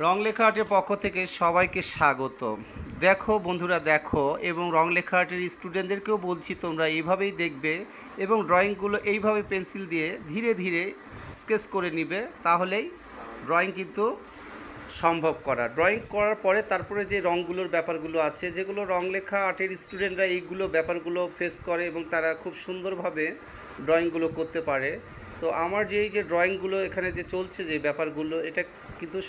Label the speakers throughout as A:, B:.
A: রং লেখা আর্টের পক্ষ থেকে সবাইকে স্বাগত। দেখো বন্ধুরা, দেখো, এবং রং লেখা আর্টের স্টুডেন্টদেরকেও বলছি তোমরা এইভাবেই দেখবে এবং ড্রয়িংগুলো এইভাবে পেন্সিল দিয়ে ধীরে ধীরে স্কেচ করে নিবে, তাহলেই ড্রয়িং কিন্তু সম্ভব করা। ড্রয়িং করার পরে তারপরে যে রঙগুলোর ব্যাপারগুলো আছে, যেগুলো রং লেখা আর্টের স্টুডেন্টরা এইগুলো ব্যাপারগুলো ফেস করে এবং তারা খুব সুন্দরভাবে ড্রয়িংগুলো করতে পারে। তো আমার যে এই যে ড্রয়িংগুলো এখানে যে চলছে, যে ব্যাপারগুলো, এটা কিন্তু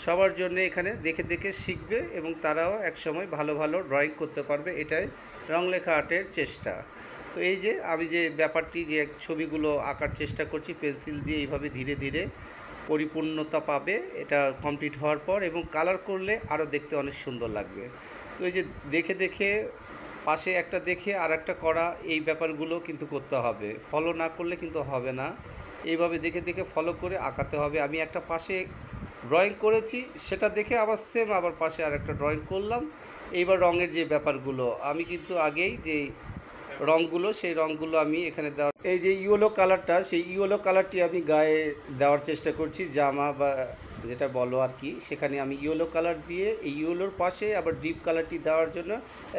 A: সবার জন্য এখানে দেখে দেখে শিখবে এবং তারাও একসময় ভালো ভালো ড্রয়িং করতে পারবে। এটাই রং লেখা আর্টের চেষ্টা। তো এই যে আমি যে ব্যাপারটি যে ছবিগুলো আঁকার চেষ্টা করছি পেন্সিল দিয়ে, এইভাবে ধীরে ধীরে পরিপূর্ণতা পাবে এটা কমপ্লিট হওয়ার পর, এবং কালার করলে আরও দেখতে অনেক সুন্দর লাগবে। তো এই যে দেখে দেখে পাশে একটা দেখে আর একটা করা, এই ব্যাপারগুলো কিন্তু করতে হবে, ফলো না করলে কিন্তু হবে না। এইভাবে দেখে দেখে ফলো করে আঁকাতে হবে। আমি একটা পাশে ড্রয়িং করেছি, সেটা দেখে আবার সেম আবার পাশে আর একটা ড্রয়িং করলাম। এইবার রঙের যে ব্যাপারগুলো আমি কিন্তু আগেই যে রঙগুলো, সেই রঙগুলো আমি এখানে দেওয়ার, এই যে ইয়েলো কালারটা, সেই ইয়েলো কালারটি আমি গায়ে দেওয়ার চেষ্টা করছি, জামা বা যেটা বলো আর কি। সেখানে আমি ইয়েলো কালার দিয়ে এই ইয়েলোর পাশে আবার ডিপ কালারটি দেওয়ার জন্য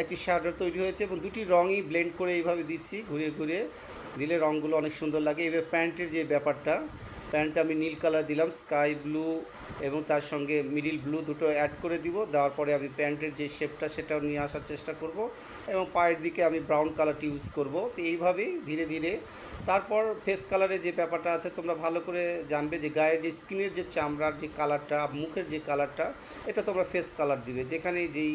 A: একটি শ্যাডো তৈরি হয়েছে এবং দুটি রঙই ব্লেন্ড করে এইভাবে দিচ্ছি, ঘুরিয়ে ঘুরিয়ে দিলে রঙগুলো অনেক সুন্দর লাগে। এবার প্যান্টের যে ব্যাপারটা, প্যান্টটা আমি নীল কালার দিলাম, স্কাই ব্লু এবং তার সঙ্গে মিডিল ব্লু দুটো অ্যাড করে দিব। দেওয়ার পরে আমি প্যান্টের যে শেপটা সেটাও নিয়ে আসার চেষ্টা করব এবং পায়ের দিকে আমি ব্রাউন কালারটি ইউজ করব। তো এইভাবেই ধীরে ধীরে তারপর ফেস কালারের যে ব্যাপারটা আছে তোমরা ভালো করে জানবে যে গায়ের যে স্কিনের যে চামড়ার যে কালারটা, মুখের যে কালারটা, এটা তোমরা ফেস কালার দিবে। যেখানে যেই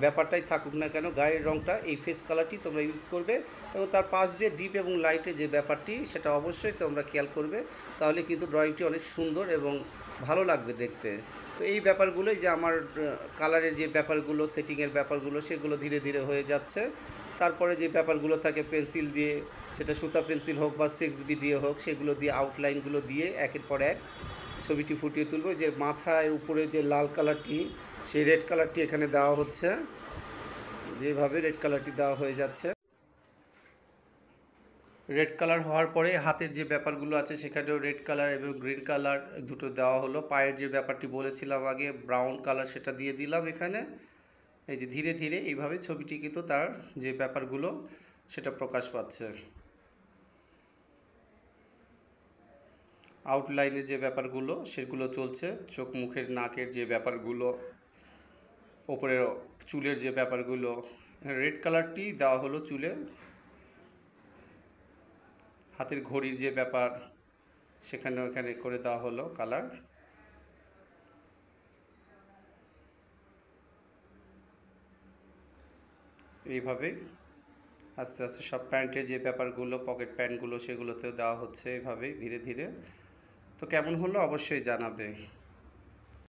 A: ব্যাপারটাই থাকুক না কেন, গায়ের রঙটা এই ফেস কালারটি তোমরা ইউজ করবে এবং তার পাশ দিয়ে ডিপ এবং লাইটের যে ব্যাপারটি সেটা অবশ্যই তোমরা খেয়াল করবে, তাহলে কিন্তু ড্রয়িংটি অনেক সুন্দর এবং ভালো লাগবে দেখতে। তো এই ব্যাপারগুলোই যে আমার কালারের যে ব্যাপারগুলো, সেটিংয়ের ব্যাপারগুলো, সেগুলো ধীরে ধীরে হয়ে যাচ্ছে। তারপরে যে ব্যাপারগুলো থাকে পেন্সিল দিয়ে, সেটা সুতা পেন্সিল হোক বা 6B দিয়ে হোক, সেগুলো দিয়ে আউটলাইনগুলো দিয়ে একের পর এক ছবিটি ফুটিয়ে তুলবো। যে মাথায় উপরে যে লাল কালারটি, সেই রেড কালারটি এখানে দেওয়া হচ্ছে, যেভাবে রেড কালারটি দেওয়া হয়ে যাচ্ছে। রেড কালার হওয়ার পরে হাতের যে ব্যাপারগুলো আছে সেখানেও রেড কালার এবং গ্রিন কালার দুটো দেওয়া হলো। পায়ের যে ব্যাপারটি বলেছিলাম আগে ব্রাউন কালার, সেটা দিয়ে দিলাম এখানে। এই যে ধীরে ধীরে এইভাবে ছবিটি কিন্তু তার যে ব্যাপারগুলো সেটা প্রকাশ পাচ্ছে। আউটলাইনের যে ব্যাপারগুলো সেগুলো চলছে, চোখ মুখের নাকের যে ব্যাপারগুলো, ওপরে চুলের যে ব্যাপারগুলো, রেড কালারটি দেওয়া হলো চুলে। হাতের ঘড়ির যে ব্যাপার সেখানেও এখানে করে দেওয়া হলো কালার। এইভাবে আস্তে আস্তে সব প্যান্টের যে ব্যাপারগুলো, পকেট প্যান্টগুলো, সেগুলোতেও দেওয়া হচ্ছে এইভাবেই ধীরে ধীরে। তো কেমন হলো অবশ্যই জানাবে।